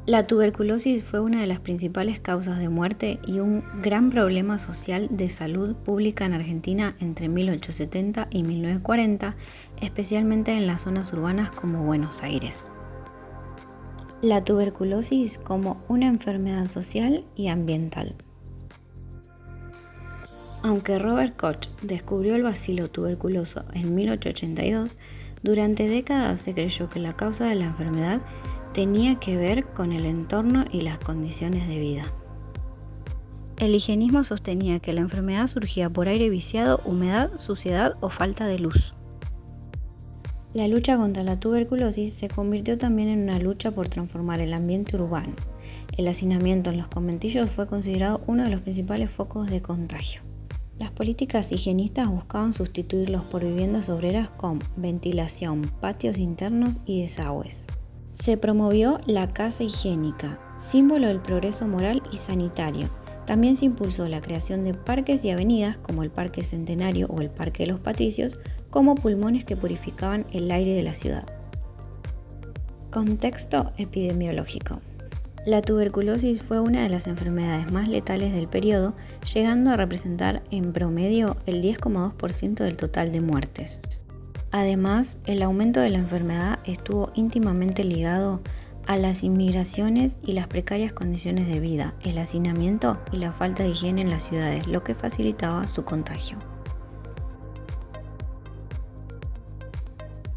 La tuberculosis fue una de las principales causas de muerte y un gran problema social de salud pública en Argentina entre 1870 y 1940, especialmente en las zonas urbanas como Buenos Aires. La tuberculosis como una enfermedad social y ambiental. Aunque Robert Koch descubrió el bacilo tuberculoso en 1882, durante décadas se creyó que la causa de la enfermedad tenía que ver con el entorno y las condiciones de vida. El higienismo sostenía que la enfermedad surgía por aire viciado, humedad, suciedad o falta de luz. La lucha contra la tuberculosis se convirtió también en una lucha por transformar el ambiente urbano. El hacinamiento en los conventillos fue considerado uno de los principales focos de contagio. Las políticas higienistas buscaban sustituirlos por viviendas obreras con ventilación, patios internos y desagües. Se promovió la casa higiénica, símbolo del progreso moral y sanitario. También se impulsó la creación de parques y avenidas como el Parque Centenario o el Parque de los Patricios como pulmones que purificaban el aire de la ciudad. Contexto epidemiológico. La tuberculosis fue una de las enfermedades más letales del periodo, llegando a representar en promedio el 10,2% del total de muertes. Además, el aumento de la enfermedad estuvo íntimamente ligado a las inmigraciones y las precarias condiciones de vida, el hacinamiento y la falta de higiene en las ciudades, lo que facilitaba su contagio.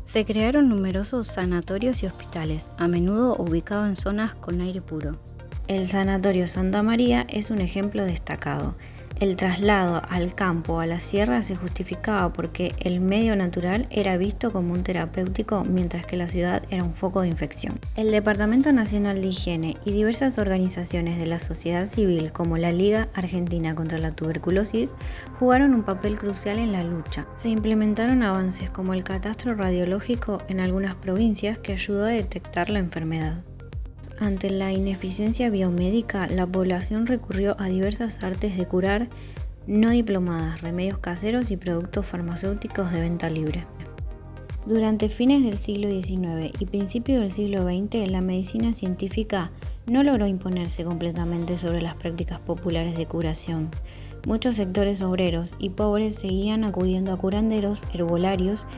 Se crearon numerosos sanatorios y hospitales, a menudo ubicados en zonas con aire puro. El Sanatorio Santa María es un ejemplo destacado. El traslado al campo o a la sierra se justificaba porque el medio natural era visto como un terapéutico, mientras que la ciudad era un foco de infección. El Departamento Nacional de Higiene y diversas organizaciones de la sociedad civil, como la Liga Argentina contra la Tuberculosis, jugaron un papel crucial en la lucha. Se implementaron avances como el catastro radiológico en algunas provincias que ayudó a detectar la enfermedad. Ante la ineficiencia biomédica, la población recurrió a diversas artes de curar no diplomadas, remedios caseros y productos farmacéuticos de venta libre. Durante fines del siglo XIX y principios del siglo XX, la medicina científica no logró imponerse completamente sobre las prácticas populares de curación. Muchos sectores obreros y pobres seguían acudiendo a curanderos, herbolarios,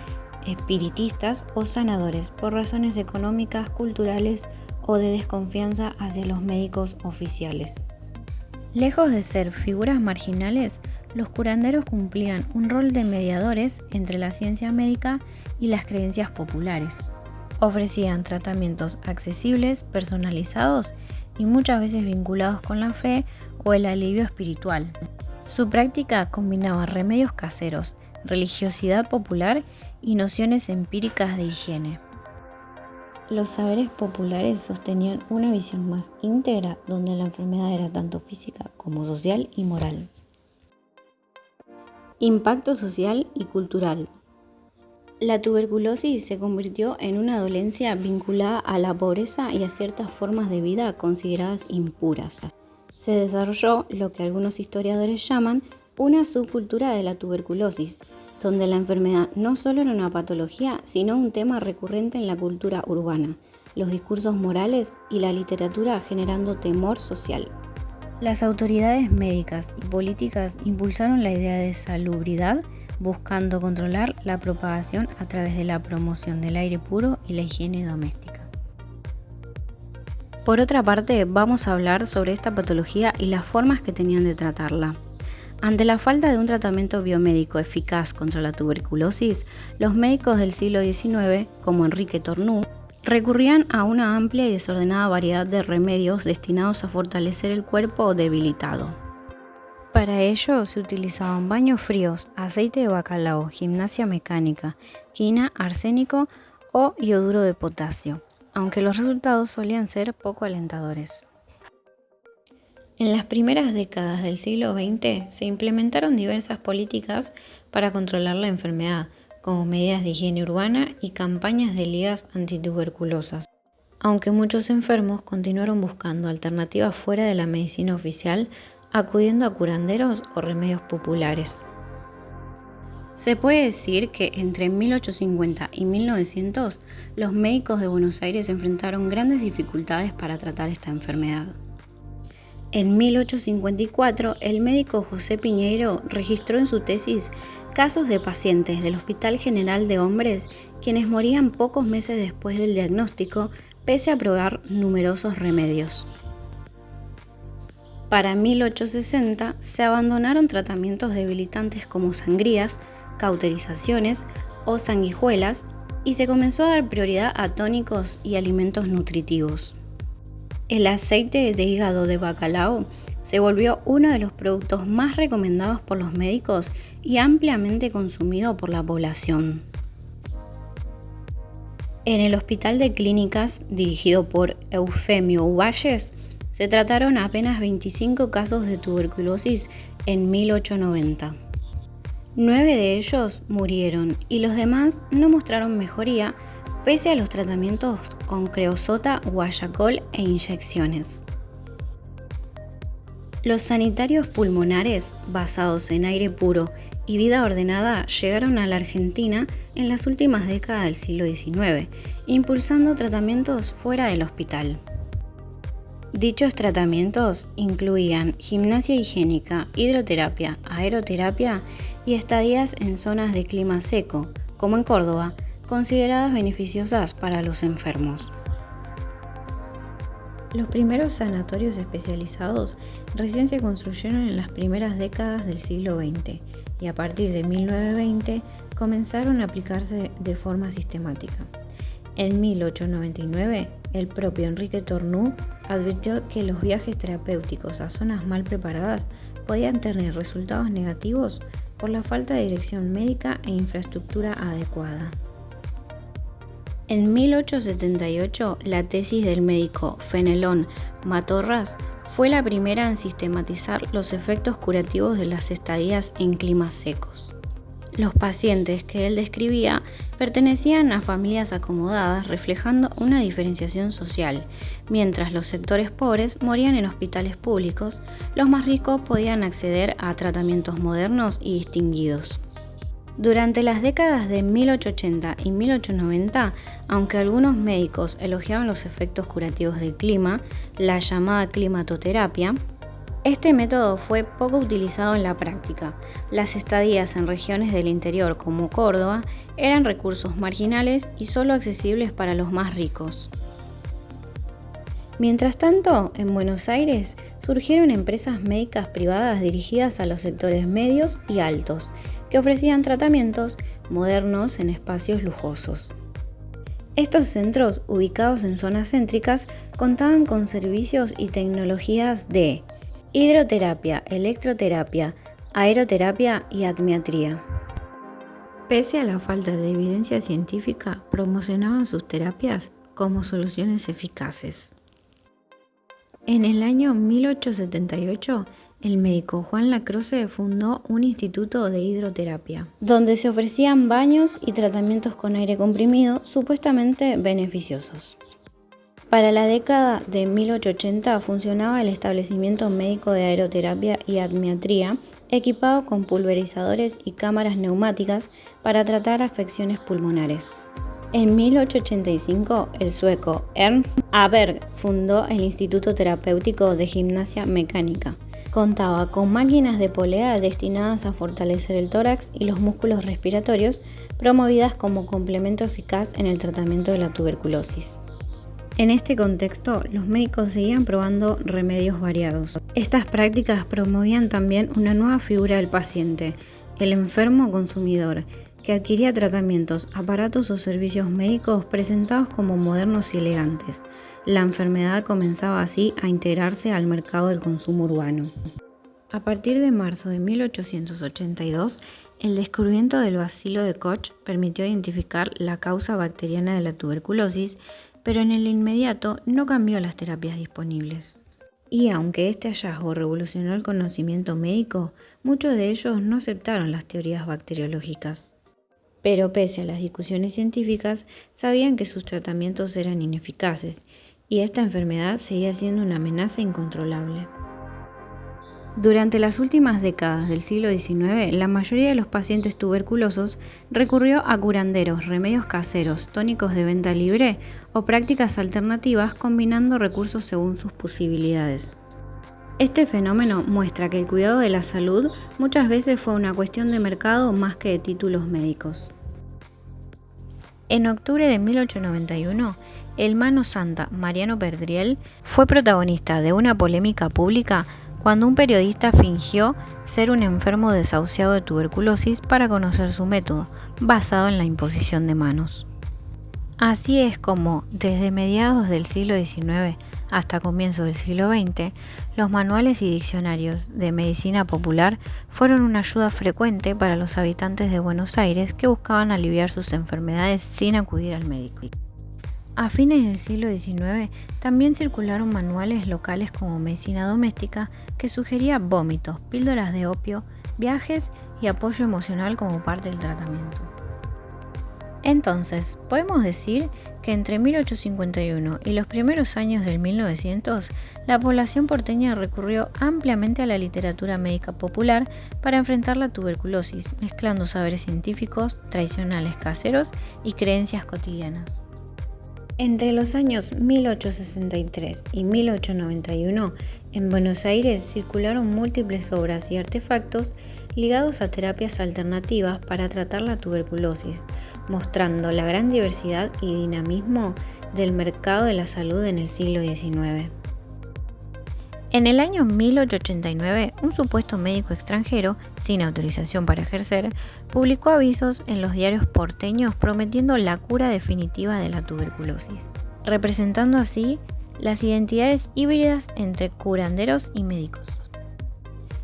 espiritistas o sanadores por razones económicas, culturales o de desconfianza hacia los médicos oficiales. Lejos de ser figuras marginales, los curanderos cumplían un rol de mediadores entre la ciencia médica y las creencias populares. Ofrecían tratamientos accesibles, personalizados y muchas veces vinculados con la fe o el alivio espiritual. Su práctica combinaba remedios caseros, religiosidad popular y nociones empíricas de higiene. Los saberes populares sostenían una visión más íntegra donde la enfermedad era tanto física como social y moral. Impacto social y cultural. La tuberculosis se convirtió en una dolencia vinculada a la pobreza y a ciertas formas de vida consideradas impuras. Se desarrolló lo que algunos historiadores llaman una subcultura de la tuberculosis, donde la enfermedad no solo era una patología, sino un tema recurrente en la cultura urbana, los discursos morales y la literatura generando temor social. Las autoridades médicas y políticas impulsaron la idea de salubridad, buscando controlar la propagación a través de la promoción del aire puro y la higiene doméstica. Por otra parte, vamos a hablar sobre esta patología y las formas que tenían de tratarla. Ante la falta de un tratamiento biomédico eficaz contra la tuberculosis, los médicos del siglo XIX, como Enrique Tornú, recurrían a una amplia y desordenada variedad de remedios destinados a fortalecer el cuerpo debilitado. Para ello se utilizaban baños fríos, aceite de bacalao, gimnasia mecánica, quina, arsénico o ioduro de potasio, aunque los resultados solían ser poco alentadores. En las primeras décadas del siglo XX se implementaron diversas políticas para controlar la enfermedad, como medidas de higiene urbana y campañas de ligas antituberculosas. Aunque muchos enfermos continuaron buscando alternativas fuera de la medicina oficial, acudiendo a curanderos o remedios populares. Se puede decir que entre 1850 y 1900 los médicos de Buenos Aires enfrentaron grandes dificultades para tratar esta enfermedad. En 1854, el médico José Piñeiro registró en su tesis casos de pacientes del Hospital General de Hombres quienes morían pocos meses después del diagnóstico, pese a probar numerosos remedios. Para 1860 se abandonaron tratamientos debilitantes como sangrías, cauterizaciones o sanguijuelas y se comenzó a dar prioridad a tónicos y alimentos nutritivos. El aceite de hígado de bacalao se volvió uno de los productos más recomendados por los médicos y ampliamente consumido por la población. En el Hospital de Clínicas, dirigido por Eufemio Uvalles, se trataron apenas 25 casos de tuberculosis en 1890. 9 de ellos murieron y los demás no mostraron mejoría pese a los tratamientos con creosota, guayacol e inyecciones. Los sanitarios pulmonares, basados en aire puro y vida ordenada, llegaron a la Argentina en las últimas décadas del siglo XIX, impulsando tratamientos fuera del hospital. Dichos tratamientos incluían gimnasia higiénica, hidroterapia, aeroterapia y estadías en zonas de clima seco, como en Córdoba, consideradas beneficiosas para los enfermos. Los primeros sanatorios especializados recién se construyeron en las primeras décadas del siglo XX y a partir de 1920 comenzaron a aplicarse de forma sistemática. En 1899, el propio Enrique Tornú advirtió que los viajes terapéuticos a zonas mal preparadas podían tener resultados negativos por la falta de dirección médica e infraestructura adecuada. En 1878, la tesis del médico Fenelón Matorras fue la primera en sistematizar los efectos curativos de las estadías en climas secos. Los pacientes que él describía pertenecían a familias acomodadas, reflejando una diferenciación social. Mientras los sectores pobres morían en hospitales públicos, los más ricos podían acceder a tratamientos modernos y distinguidos. Durante las décadas de 1880 y 1890, aunque algunos médicos elogiaban los efectos curativos del clima, la llamada climatoterapia, este método fue poco utilizado en la práctica. Las estadías en regiones del interior como Córdoba eran recursos marginales y solo accesibles para los más ricos. Mientras tanto, en Buenos Aires surgieron empresas médicas privadas dirigidas a los sectores medios y altos, que ofrecían tratamientos modernos en espacios lujosos. Estos centros, ubicados en zonas céntricas, contaban con servicios y tecnologías de hidroterapia, electroterapia, aeroterapia y admiatría. Pese a la falta de evidencia científica, promocionaban sus terapias como soluciones eficaces. En el año 1878, el médico Juan Lacroze fundó un instituto de hidroterapia, donde se ofrecían baños y tratamientos con aire comprimido supuestamente beneficiosos. Para la década de 1880 funcionaba el establecimiento médico de aeroterapia y admiatría, equipado con pulverizadores y cámaras neumáticas para tratar afecciones pulmonares. En 1885, el sueco Ernst Aberg fundó el Instituto Terapéutico de Gimnasia Mecánica. Contaba con máquinas de polea destinadas a fortalecer el tórax y los músculos respiratorios, promovidas como complemento eficaz en el tratamiento de la tuberculosis. En este contexto, los médicos seguían probando remedios variados. Estas prácticas promovían también una nueva figura del paciente, el enfermo consumidor, que adquiría tratamientos, aparatos o servicios médicos presentados como modernos y elegantes. La enfermedad comenzaba así a integrarse al mercado del consumo urbano. A partir de marzo de 1882, el descubrimiento del bacilo de Koch permitió identificar la causa bacteriana de la tuberculosis, pero en el inmediato no cambió las terapias disponibles. Y aunque este hallazgo revolucionó el conocimiento médico, muchos de ellos no aceptaron las teorías bacteriológicas. Pero pese a las discusiones científicas, sabían que sus tratamientos eran ineficaces y esta enfermedad seguía siendo una amenaza incontrolable. Durante las últimas décadas del siglo XIX, la mayoría de los pacientes tuberculosos recurrió a curanderos, remedios caseros, tónicos de venta libre o prácticas alternativas combinando recursos según sus posibilidades. Este fenómeno muestra que el cuidado de la salud muchas veces fue una cuestión de mercado más que de títulos médicos. En octubre de 1891, el mano santa Mariano Perdriel fue protagonista de una polémica pública cuando un periodista fingió ser un enfermo desahuciado de tuberculosis para conocer su método, basado en la imposición de manos. Así es como, desde mediados del siglo XIX hasta comienzos del siglo XX, los manuales y diccionarios de medicina popular fueron una ayuda frecuente para los habitantes de Buenos Aires que buscaban aliviar sus enfermedades sin acudir al médico. A fines del siglo XIX también circularon manuales locales como medicina doméstica que sugería vómitos, píldoras de opio, viajes y apoyo emocional como parte del tratamiento. Entonces, podemos decir que entre 1851 y los primeros años del 1900, la población porteña recurrió ampliamente a la literatura médica popular para enfrentar la tuberculosis, mezclando saberes científicos, tradicionales caseros y creencias cotidianas. Entre los años 1863 y 1891, en Buenos Aires circularon múltiples obras y artefactos ligados a terapias alternativas para tratar la tuberculosis, mostrando la gran diversidad y dinamismo del mercado de la salud en el siglo XIX. En el año 1889, un supuesto médico extranjero, sin autorización para ejercer, publicó avisos en los diarios porteños prometiendo la cura definitiva de la tuberculosis, representando así las identidades híbridas entre curanderos y médicos.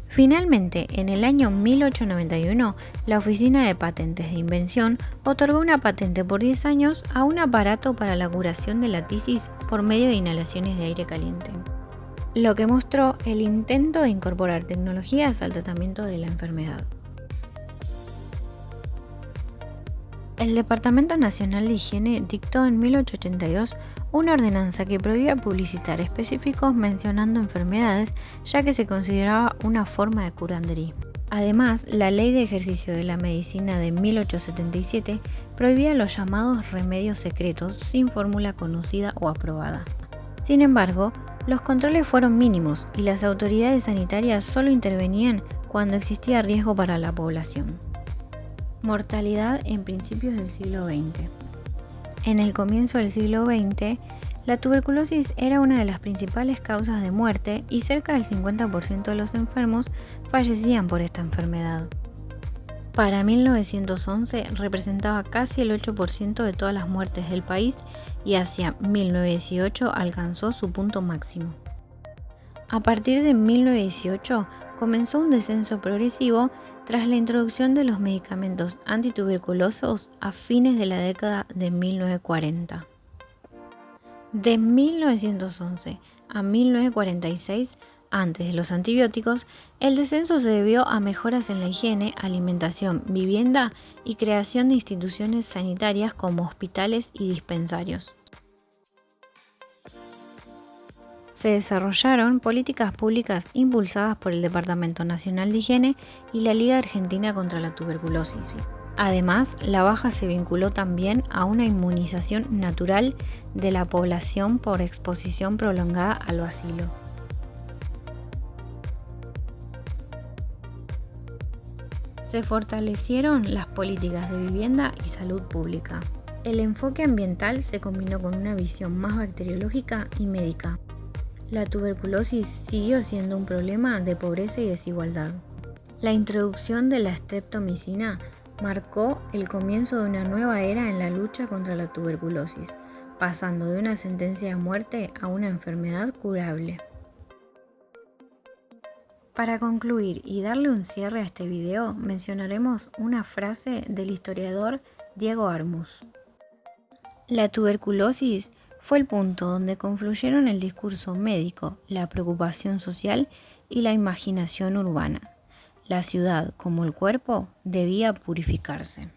Finalmente, en el año 1891, la Oficina de Patentes de Invención otorgó una patente por 10 años a un aparato para la curación de la tisis por medio de inhalaciones de aire caliente, lo que mostró el intento de incorporar tecnologías al tratamiento de la enfermedad. El Departamento Nacional de Higiene dictó en 1882 una ordenanza que prohibía publicitar específicos mencionando enfermedades, ya que se consideraba una forma de curanderismo. Además, la Ley de Ejercicio de la Medicina de 1877 prohibía los llamados remedios secretos sin fórmula conocida o aprobada. Sin embargo, los controles fueron mínimos y las autoridades sanitarias solo intervenían cuando existía riesgo para la población. Mortalidad en principios del siglo XX. En el comienzo del siglo XX, la tuberculosis era una de las principales causas de muerte y cerca del 50% de los enfermos fallecían por esta enfermedad. Para 1911 representaba casi el 8% de todas las muertes del país y hacia 1918 alcanzó su punto máximo. A partir de 1918 comenzó un descenso progresivo tras la introducción de los medicamentos antituberculosos a fines de la década de 1940. De 1911 a 1946, antes de los antibióticos, el descenso se debió a mejoras en la higiene, alimentación, vivienda y creación de instituciones sanitarias como hospitales y dispensarios. Se desarrollaron políticas públicas impulsadas por el Departamento Nacional de Higiene y la Liga Argentina contra la Tuberculosis. Además, la baja se vinculó también a una inmunización natural de la población por exposición prolongada al bacilo. Se fortalecieron las políticas de vivienda y salud pública. El enfoque ambiental se combinó con una visión más bacteriológica y médica. La tuberculosis siguió siendo un problema de pobreza y desigualdad. La introducción de la streptomicina marcó el comienzo de una nueva era en la lucha contra la tuberculosis, pasando de una sentencia de muerte a una enfermedad curable. Para concluir y darle un cierre a este video, mencionaremos una frase del historiador Diego Armus. La tuberculosis fue el punto donde confluyeron el discurso médico, la preocupación social y la imaginación urbana. La ciudad, como el cuerpo, debía purificarse.